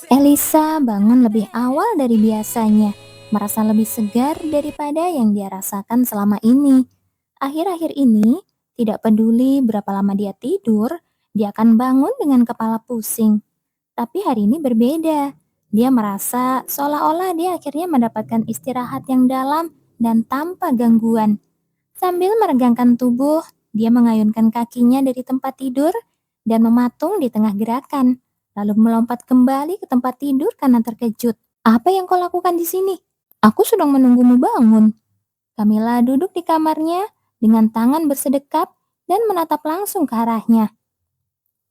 Elisa bangun lebih awal dari biasanya, merasa lebih segar daripada yang dia rasakan selama ini. Akhir-akhir ini, tidak peduli berapa lama dia tidur, dia akan bangun dengan kepala pusing. Tapi hari ini berbeda. Dia merasa seolah-olah dia akhirnya mendapatkan istirahat yang dalam dan tanpa gangguan. Sambil meregangkan tubuh, dia mengayunkan kakinya dari tempat tidur dan mematung di tengah gerakan, lalu melompat kembali ke tempat tidur karena terkejut. Apa yang kau lakukan di sini? Aku sedang menunggumu bangun. Camilla duduk di kamarnya dengan tangan bersedekap dan menatap langsung ke arahnya.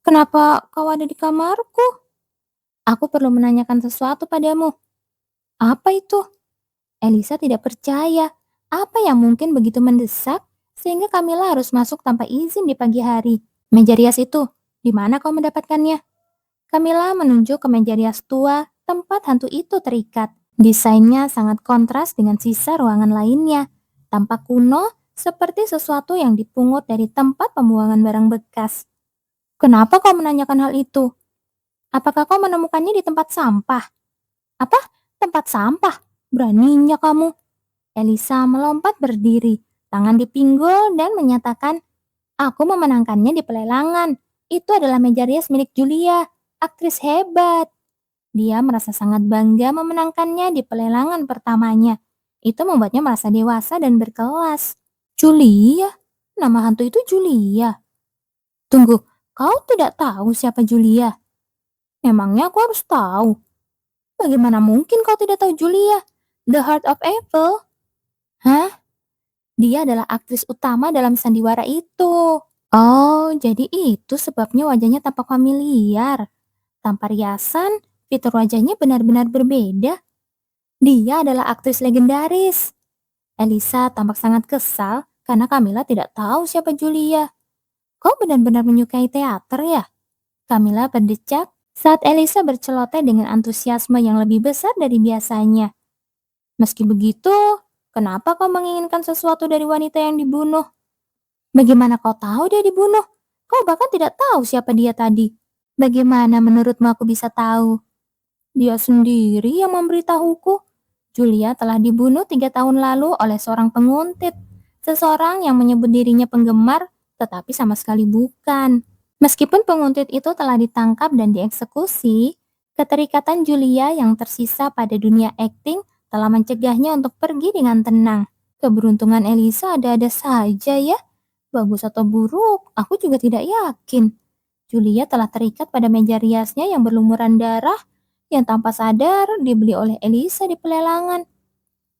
Kenapa kau ada di kamarku? Aku perlu menanyakan sesuatu padamu. Apa itu? Elisa tidak percaya. Apa yang mungkin begitu mendesak sehingga Camilla harus masuk tanpa izin di pagi hari? Meja rias itu, di mana kau mendapatkannya? Camilla menunjuk ke meja rias tua tempat hantu itu terikat. Desainnya sangat kontras dengan sisa ruangan lainnya. Tampak kuno seperti sesuatu yang dipungut dari tempat pembuangan barang bekas. Kenapa kau menanyakan hal itu? Apakah kau menemukannya di tempat sampah? Apa? Tempat sampah? Beraninya kamu. Elisa melompat berdiri, tangan dipinggul dan menyatakan, aku memenangkannya di pelelangan. Itu adalah meja rias milik Julia, aktris hebat. Dia merasa sangat bangga memenangkannya di pelelangan pertamanya. Itu membuatnya merasa dewasa dan berkelas. Julia? Nama hantu itu Julia. Tunggu, kau tidak tahu siapa Julia? Memangnya aku harus tahu? Bagaimana mungkin kau tidak tahu Julia? The Heart of Apple? Hah? Dia adalah aktris utama dalam sandiwara itu. Oh, jadi itu sebabnya wajahnya tampak familiar. Tanpa riasan, fitur wajahnya benar-benar berbeda. Dia adalah aktris legendaris. Elisa tampak sangat kesal karena Camilla tidak tahu siapa Julia. Kau benar-benar menyukai teater ya? Camilla berdecak saat Elisa berceloteh dengan antusiasme yang lebih besar dari biasanya. Meski begitu, kenapa kau menginginkan sesuatu dari wanita yang dibunuh? Bagaimana kau tahu dia dibunuh? Kau bahkan tidak tahu siapa dia tadi. Bagaimana menurutmu aku bisa tahu? Dia sendiri yang memberitahuku. Julia telah dibunuh 3 tahun lalu oleh seorang penguntit. Seseorang yang menyebut dirinya penggemar, tetapi sama sekali bukan. Meskipun penguntit itu telah ditangkap dan dieksekusi, keterikatan Julia yang tersisa pada dunia akting telah mencegahnya untuk pergi dengan tenang. Keberuntungan Elisa ada-ada saja ya. Bagus atau buruk, aku juga tidak yakin. Julia telah terikat pada meja riasnya yang berlumuran darah yang tanpa sadar dibeli oleh Elisa di pelelangan.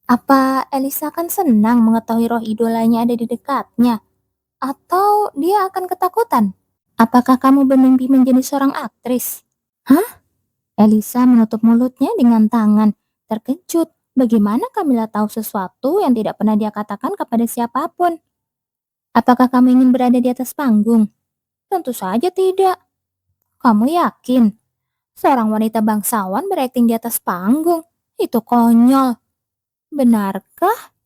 Apa Elisa akan senang mengetahui roh idolanya ada di dekatnya? Atau dia akan ketakutan? Apakah kamu bermimpi menjadi seorang aktris? Hah? Elisa menutup mulutnya dengan tangan, terkejut. Bagaimana Camilla tahu sesuatu yang tidak pernah dia katakan kepada siapapun? Apakah kamu ingin berada di atas panggung? Tentu saja tidak. Kamu yakin? Seorang wanita bangsawan berakting di atas panggung? Itu konyol. Benarkah?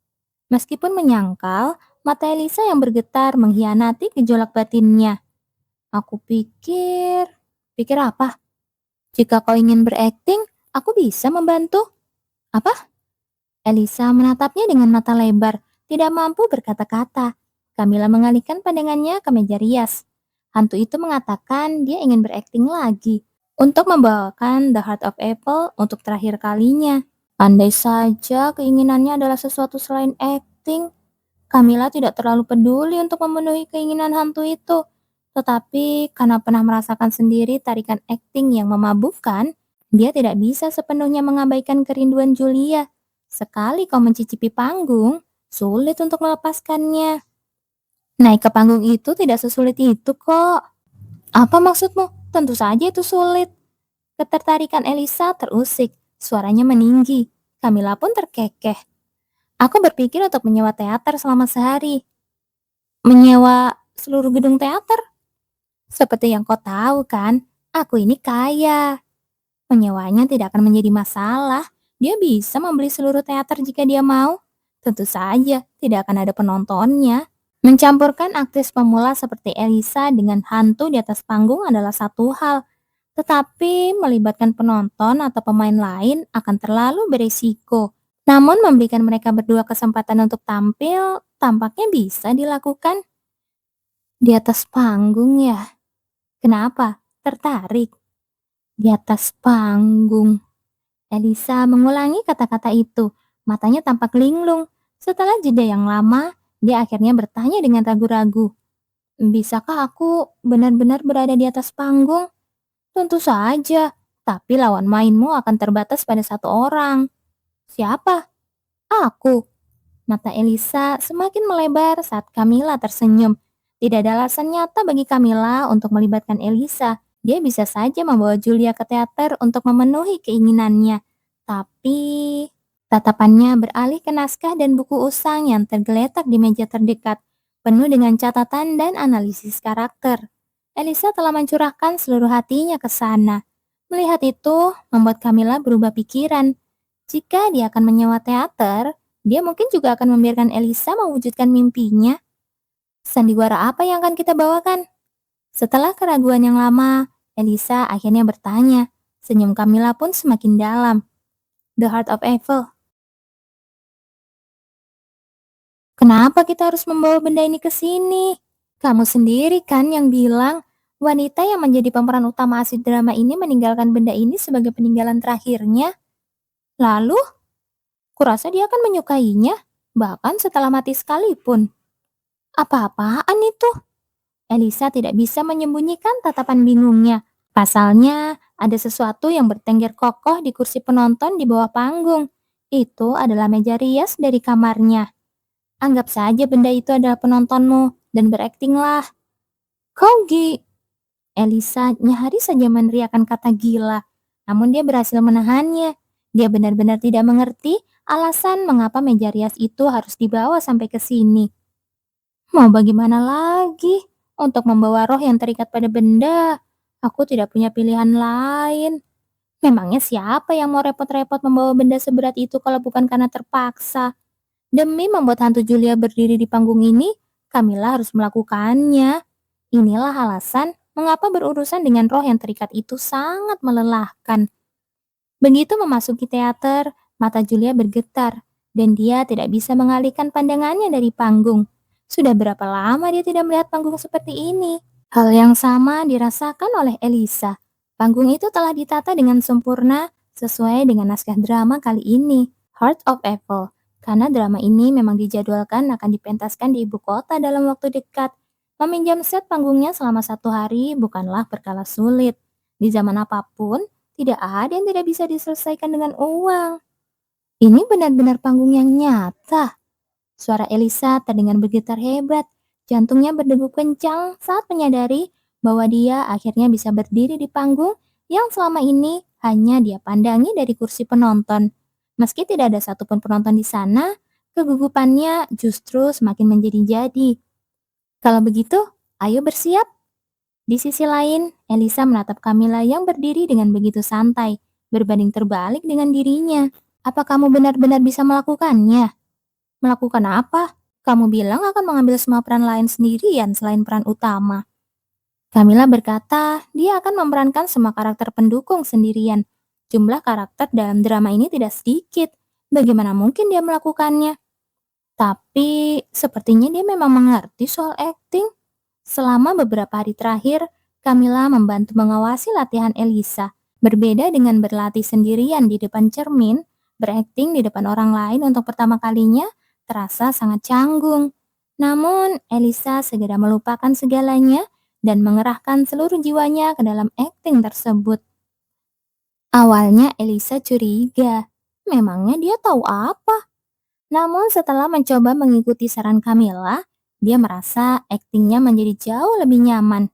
Meskipun menyangkal, mata Elisa yang bergetar mengkhianati gejolak batinnya. Aku pikir apa? Jika kau ingin berakting, aku bisa membantu. Apa? Elisa menatapnya dengan mata lebar, tidak mampu berkata-kata. Camilla mengalihkan pandangannya ke meja rias. Hantu itu mengatakan dia ingin berakting lagi untuk membawakan The Heart of Apple untuk terakhir kalinya. Andai saja keinginannya adalah sesuatu selain akting, Camilla tidak terlalu peduli untuk memenuhi keinginan hantu itu. Tetapi karena pernah merasakan sendiri tarikan akting yang memabukkan, dia tidak bisa sepenuhnya mengabaikan kerinduan Julia. Sekali kau mencicipi panggung, sulit untuk melepaskannya. Naik ke panggung itu tidak sesulit itu kok. Apa maksudmu? Tentu saja itu sulit. Ketertarikan Elisa terusik, suaranya meninggi. Camilla pun terkekeh. Aku berpikir untuk menyewa teater selama sehari. Menyewa seluruh gedung teater? Seperti yang kau tahu kan, aku ini kaya. Menyewanya tidak akan menjadi masalah. Dia bisa membeli seluruh teater jika dia mau. Tentu saja, tidak akan ada penontonnya. Mencampurkan aktris pemula seperti Elisa dengan hantu di atas panggung adalah satu hal. Tetapi melibatkan penonton atau pemain lain akan terlalu berisiko. Namun memberikan mereka berdua kesempatan untuk tampil tampaknya bisa dilakukan. Di atas panggung ya? Kenapa? Tertarik? Di atas panggung. Elisa mengulangi kata-kata itu. Matanya tampak linglung. Setelah jeda yang lama, dia akhirnya bertanya dengan ragu-ragu. Bisakah aku benar-benar berada di atas panggung? Tentu saja, tapi lawan mainmu akan terbatas pada satu orang. Siapa? Aku. Mata Elisa semakin melebar saat Camilla tersenyum. Tidak ada alasan nyata bagi Camilla untuk melibatkan Elisa. Dia bisa saja membawa Julia ke teater untuk memenuhi keinginannya. Tapi tatapannya beralih ke naskah dan buku usang yang tergeletak di meja terdekat, penuh dengan catatan dan analisis karakter. Elisa telah mencurahkan seluruh hatinya ke sana. Melihat itu, membuat Camilla berubah pikiran. Jika dia akan menyewa teater, dia mungkin juga akan membiarkan Elisa mewujudkan mimpinya. Sandiwara apa yang akan kita bawakan? Setelah keraguan yang lama, Elisa akhirnya bertanya. Senyum Camilla pun semakin dalam. The Heart of Evil. Kenapa kita harus membawa benda ini ke sini? Kamu sendiri kan yang bilang wanita yang menjadi pemeran utama asli drama ini meninggalkan benda ini sebagai peninggalan terakhirnya. Lalu, kurasa dia akan menyukainya, bahkan setelah mati sekalipun. Apa-apaan itu? Elisa tidak bisa menyembunyikan tatapan bingungnya. Pasalnya, ada sesuatu yang bertengger kokoh di kursi penonton di bawah panggung. Itu adalah meja rias dari kamarnya. Anggap saja benda itu adalah penontonmu dan beraktinglah. Kau Elisa nyaris saja meneriakkan kata gila, namun dia berhasil menahannya. Dia benar-benar tidak mengerti alasan mengapa meja rias itu harus dibawa sampai ke sini. Mau bagaimana lagi? Untuk membawa roh yang terikat pada benda, aku tidak punya pilihan lain. Memangnya siapa yang mau repot-repot membawa benda seberat itu kalau bukan karena terpaksa? Demi membuat hantu Julia berdiri di panggung ini, Camilla harus melakukannya. Inilah alasan mengapa berurusan dengan roh yang terikat itu sangat melelahkan. Begitu memasuki teater, mata Julia bergetar, dan dia tidak bisa mengalihkan pandangannya dari panggung. Sudah berapa lama dia tidak melihat panggung seperti ini? Hal yang sama dirasakan oleh Elisa. Panggung itu telah ditata dengan sempurna sesuai dengan naskah drama kali ini, Heart of Evil. Karena drama ini memang dijadwalkan akan dipentaskan di ibu kota dalam waktu dekat. Meminjam set panggungnya selama 1 hari bukanlah perkara sulit. Di zaman apapun, tidak ada yang tidak bisa diselesaikan dengan uang. Ini benar-benar panggung yang nyata. Suara Elisa terdengar bergetar hebat. Jantungnya berdegup kencang saat menyadari bahwa dia akhirnya bisa berdiri di panggung yang selama ini hanya dia pandangi dari kursi penonton. Meski tidak ada satupun penonton di sana, kegugupannya justru semakin menjadi-jadi. Kalau begitu, ayo bersiap. Di sisi lain, Elisa menatap Camilla yang berdiri dengan begitu santai, berbanding terbalik dengan dirinya. Apa kamu benar-benar bisa melakukannya? Melakukan apa? Kamu bilang akan mengambil semua peran lain sendirian selain peran utama. Camilla berkata dia akan memerankan semua karakter pendukung sendirian. Jumlah karakter dalam drama ini tidak sedikit. Bagaimana mungkin dia melakukannya? Tapi sepertinya dia memang mengerti soal acting. Selama beberapa hari terakhir, Camilla membantu mengawasi latihan Elisa. Berbeda dengan berlatih sendirian di depan cermin, berakting di depan orang lain untuk pertama kalinya terasa sangat canggung. Namun, Elisa segera melupakan segalanya dan mengerahkan seluruh jiwanya ke dalam akting tersebut. Awalnya Elisa curiga, memangnya dia tahu apa? Namun setelah mencoba mengikuti saran Camilla, dia merasa aktingnya menjadi jauh lebih nyaman.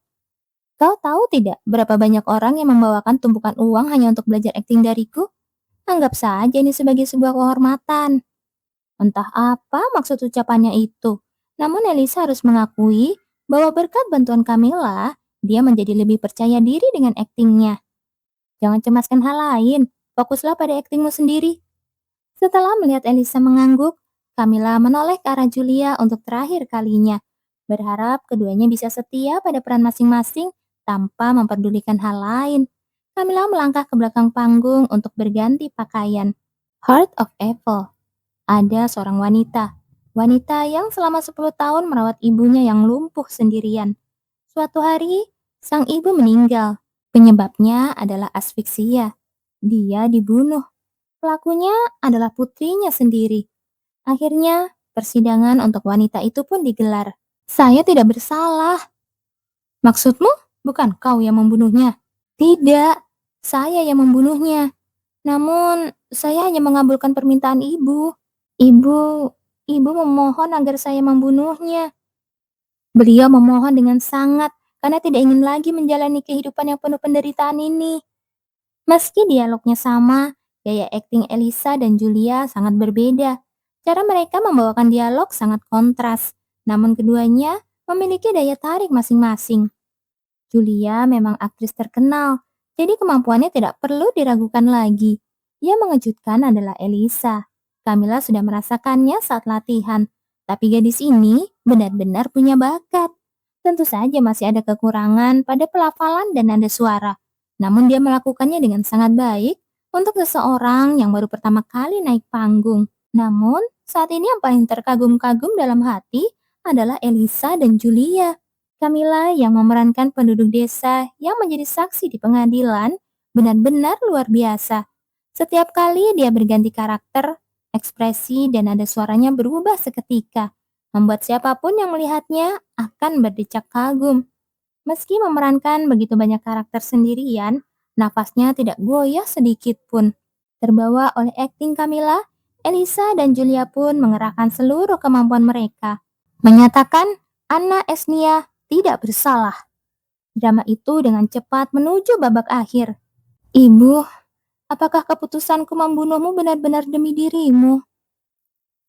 Kau tahu tidak berapa banyak orang yang membawakan tumpukan uang hanya untuk belajar akting dariku? Anggap saja ini sebagai sebuah kehormatan. Entah apa maksud ucapannya itu. Namun Elisa harus mengakui bahwa berkat bantuan Camilla, dia menjadi lebih percaya diri dengan aktingnya. Jangan cemaskan hal lain, fokuslah pada aktingmu sendiri. Setelah melihat Elisa mengangguk, Camilla menoleh ke arah Julia untuk terakhir kalinya, berharap keduanya bisa setia pada peran masing-masing tanpa memperdulikan hal lain. Camilla melangkah ke belakang panggung untuk berganti pakaian. Heart of Evil. Ada seorang wanita. Wanita yang selama 10 tahun merawat ibunya yang lumpuh sendirian. Suatu hari, sang ibu meninggal. Penyebabnya adalah asfiksia. Dia dibunuh. Pelakunya adalah putrinya sendiri. Akhirnya, persidangan untuk wanita itu pun digelar. Saya tidak bersalah. Maksudmu? Bukan kau yang membunuhnya? Tidak, saya yang membunuhnya. Namun, saya hanya mengabulkan permintaan ibu. Ibu, ibu memohon agar saya membunuhnya. Beliau memohon dengan sangat karena tidak ingin lagi menjalani kehidupan yang penuh penderitaan ini. Meski dialognya sama, gaya akting Elisa dan Julia sangat berbeda. Cara mereka membawakan dialog sangat kontras, namun keduanya memiliki daya tarik masing-masing. Julia memang aktris terkenal, jadi kemampuannya tidak perlu diragukan lagi. Yang mengejutkan adalah Elisa. Camilla sudah merasakannya saat latihan, tapi gadis ini benar-benar punya bakat. Tentu saja masih ada kekurangan pada pelafalan dan nada suara, namun dia melakukannya dengan sangat baik untuk seseorang yang baru pertama kali naik panggung. Namun, saat ini yang paling terkagum-kagum dalam hati adalah Elisa dan Julia. Camilla yang memerankan penduduk desa yang menjadi saksi di pengadilan benar-benar luar biasa. Setiap kali dia berganti karakter, ekspresi dan nada suaranya berubah seketika, membuat siapapun yang melihatnya akan berdecak kagum. Meski memerankan begitu banyak karakter sendirian, nafasnya tidak goyah sedikit pun. Terbawa oleh akting Camilla, Elisa dan Julia pun mengerahkan seluruh kemampuan mereka, menyatakan Anna Esnia tidak bersalah. Drama itu dengan cepat menuju babak akhir. Ibu, apakah keputusanku membunuhmu benar-benar demi dirimu?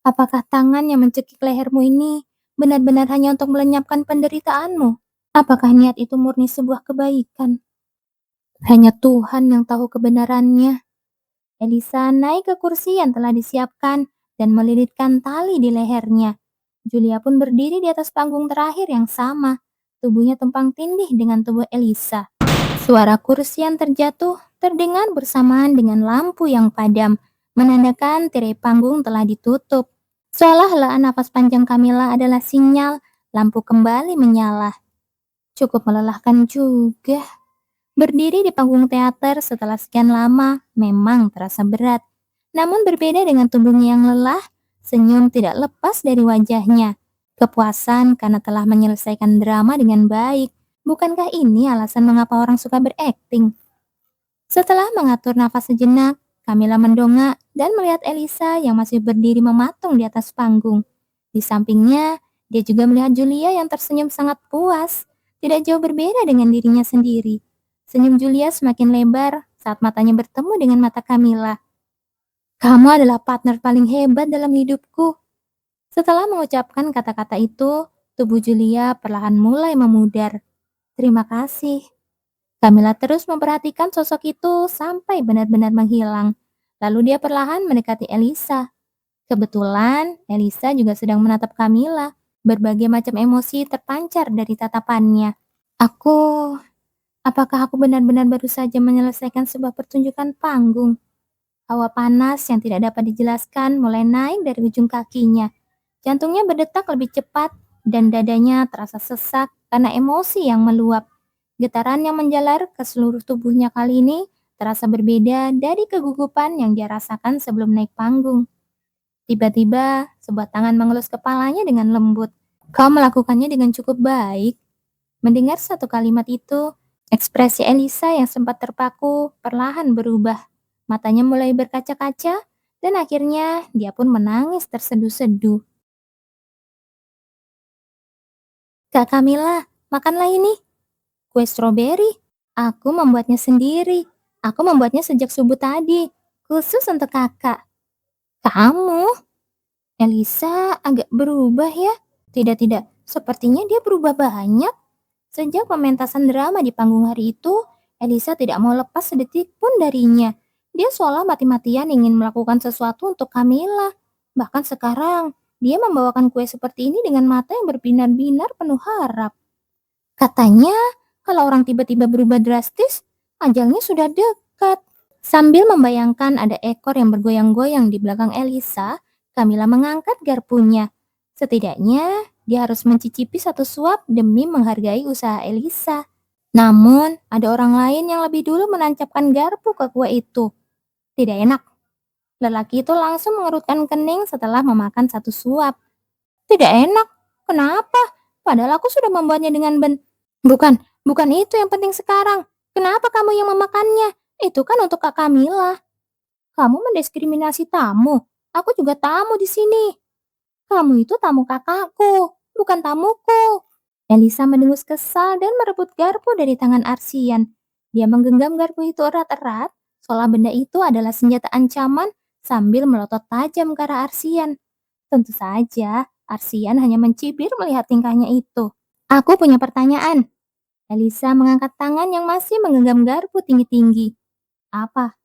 Apakah tangan yang mencekik lehermu ini benar-benar hanya untuk melenyapkan penderitaanmu? Apakah niat itu murni sebuah kebaikan? Hanya Tuhan yang tahu kebenarannya. Elisa naik ke kursi yang telah disiapkan dan melilitkan tali di lehernya. Julia pun berdiri di atas panggung terakhir yang sama. Tubuhnya tumpang tindih dengan tubuh Elisa. Suara kursi yang terjatuh terdengar bersamaan dengan lampu yang padam, menandakan tirai panggung telah ditutup. Seolah helaan napas panjang Camilla adalah sinyal lampu kembali menyala. Cukup melelahkan juga. Berdiri di panggung teater setelah sekian lama memang terasa berat. Namun berbeda dengan tubuhnya yang lelah, senyum tidak lepas dari wajahnya. Kepuasan karena telah menyelesaikan drama dengan baik. Bukankah ini alasan mengapa orang suka berakting? Setelah mengatur nafas sejenak, Camilla mendongak dan melihat Elisa yang masih berdiri mematung di atas panggung. Di sampingnya, dia juga melihat Julia yang tersenyum sangat puas, tidak jauh berbeda dengan dirinya sendiri. Senyum Julia semakin lebar saat matanya bertemu dengan mata Camilla. Kamu adalah partner paling hebat dalam hidupku. Setelah mengucapkan kata-kata itu, tubuh Julia perlahan mulai memudar. Terima kasih. Camilla terus memperhatikan sosok itu sampai benar-benar menghilang. Lalu dia perlahan mendekati Elisa. Kebetulan, Elisa juga sedang menatap Camilla. Berbagai macam emosi terpancar dari tatapannya. Apakah aku benar-benar baru saja menyelesaikan sebuah pertunjukan panggung? Hawa panas yang tidak dapat dijelaskan mulai naik dari ujung kakinya. Jantungnya berdetak lebih cepat dan dadanya terasa sesak karena emosi yang meluap. Getaran yang menjalar ke seluruh tubuhnya kali ini terasa berbeda dari kegugupan yang dia rasakan sebelum naik panggung. Tiba-tiba, sebuah tangan mengelus kepalanya dengan lembut. Kau melakukannya dengan cukup baik. Mendengar satu kalimat itu, ekspresi Elisa yang sempat terpaku perlahan berubah. Matanya mulai berkaca-kaca dan akhirnya dia pun menangis terseduh-seduh. Kak Camilla, makanlah ini. Kue stroberi. Aku membuatnya sendiri. Aku membuatnya sejak subuh tadi. Khusus untuk kakak. Kamu? Elisa agak berubah ya? Tidak. Sepertinya dia berubah banyak. Sejak pementasan drama di panggung hari itu, Elisa tidak mau lepas sedetik pun darinya. Dia seolah mati-matian ingin melakukan sesuatu untuk Camilla. Bahkan sekarang, dia membawakan kue seperti ini dengan mata yang berbinar-binar penuh harap. Katanya, kalau orang tiba-tiba berubah drastis, Ajalnya sudah dekat. Sambil membayangkan ada ekor yang bergoyang-goyang di belakang Elisa, Camilla mengangkat garpunya. Setidaknya, dia harus mencicipi satu suap demi menghargai usaha Elisa. Namun, ada orang lain yang lebih dulu menancapkan garpu ke kue itu. Tidak enak. Lelaki itu langsung mengerutkan kening setelah memakan satu suap. Tidak enak. Kenapa? Padahal aku sudah membuatnya dengan Bukan, bukan itu yang penting sekarang. Kenapa kamu yang memakannya? Itu kan untuk Kak Camilla. Kamu mendiskriminasi tamu. Aku juga tamu di sini. Kamu itu tamu kakakku, bukan tamuku. Elisa mendengus kesal dan merebut garpu dari tangan Arsian. Dia menggenggam garpu itu erat-erat, seolah benda itu adalah senjata ancaman sambil melotot tajam ke arah Arsian. Tentu saja, Arsian hanya mencibir melihat tingkahnya itu. Aku punya pertanyaan. Elisa mengangkat tangan yang masih menggenggam garpu tinggi-tinggi. Apa?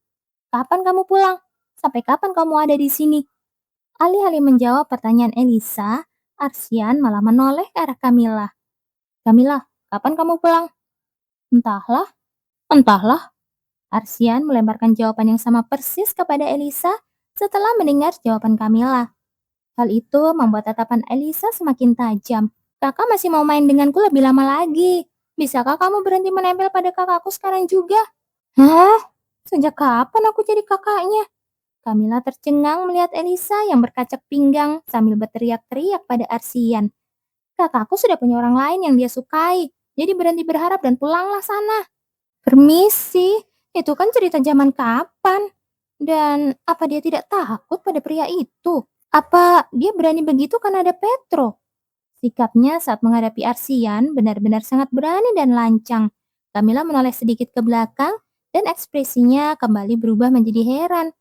Kapan kamu pulang? Sampai kapan kamu ada di sini? Alih-alih menjawab pertanyaan Elisa, Arsian malah menoleh ke arah Camilla. Camilla, kapan kamu pulang? Entahlah, entahlah. Arsian melemparkan jawaban yang sama persis kepada Elisa setelah mendengar jawaban Camilla. Hal itu membuat tatapan Elisa semakin tajam. Kakak masih mau main denganku lebih lama lagi. Bisakah kamu berhenti menempel pada kakakku sekarang juga? Hah? Sejak kapan aku jadi kakaknya? Camilla tercengang melihat Elisa yang berkacak pinggang sambil berteriak-teriak pada Arsian. Kakakku sudah punya orang lain yang dia sukai, jadi berhenti berharap dan pulanglah sana. Permisi, itu kan cerita zaman kapan? Dan apa dia tidak takut pada pria itu? Apa dia berani begitu karena ada Petro? Sikapnya saat menghadapi Arsian benar-benar sangat berani dan lancang. Camilla menoleh sedikit ke belakang dan ekspresinya kembali berubah menjadi heran.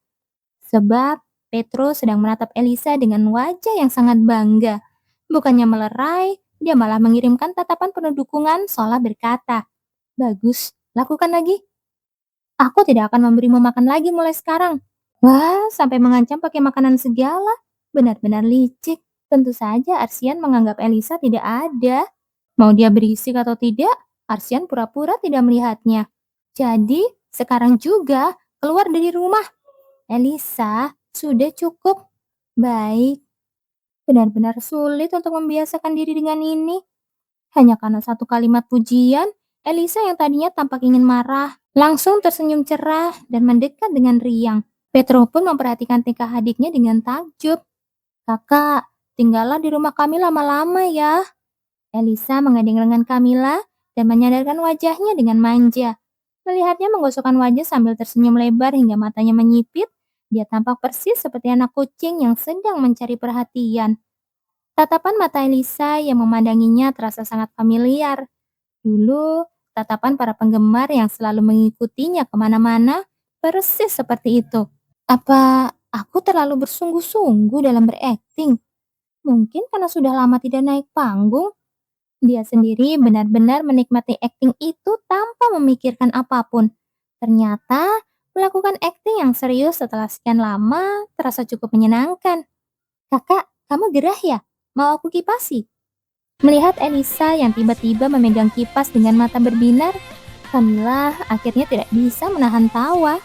Sebab Petro sedang menatap Elisa dengan wajah yang sangat bangga. Bukannya melerai, dia malah mengirimkan tatapan penuh dukungan seolah berkata, "Bagus, lakukan lagi. Aku tidak akan memberimu makan lagi mulai sekarang." Wah, sampai mengancam pakai makanan segala. Benar-benar licik. Tentu saja Arsian menganggap Elisa tidak ada. Mau dia berisik atau tidak, Arsian pura-pura tidak melihatnya. Jadi, sekarang juga keluar dari rumah. Elisa, sudah cukup. Baik, benar-benar sulit untuk membiasakan diri dengan ini. Hanya karena satu kalimat pujian, Elisa yang tadinya tampak ingin marah, langsung tersenyum cerah dan mendekat dengan riang. Petro pun memperhatikan tingkah adiknya dengan takjub. Kakak, tinggallah di rumah kami lama-lama ya. Elisa menggandeng lengan Camilla dan menyadarkan wajahnya dengan manja. Melihatnya menggosokkan wajah sambil tersenyum lebar hingga matanya menyipit, dia tampak persis seperti anak kucing yang sedang mencari perhatian. Tatapan mata Elisa yang memandanginya terasa sangat familiar. Dulu, tatapan para penggemar yang selalu mengikutinya kemana-mana persis seperti itu. Apa aku terlalu bersungguh-sungguh dalam berakting? Mungkin karena sudah lama tidak naik panggung. Dia sendiri benar-benar menikmati akting itu tanpa memikirkan apapun. Ternyata, melakukan akting yang serius setelah sekian lama terasa cukup menyenangkan. Kakak, kamu gerah ya? Mau aku kipasi? Melihat Elisa yang tiba-tiba memegang kipas dengan mata berbinar, Camilla akhirnya tidak bisa menahan tawa.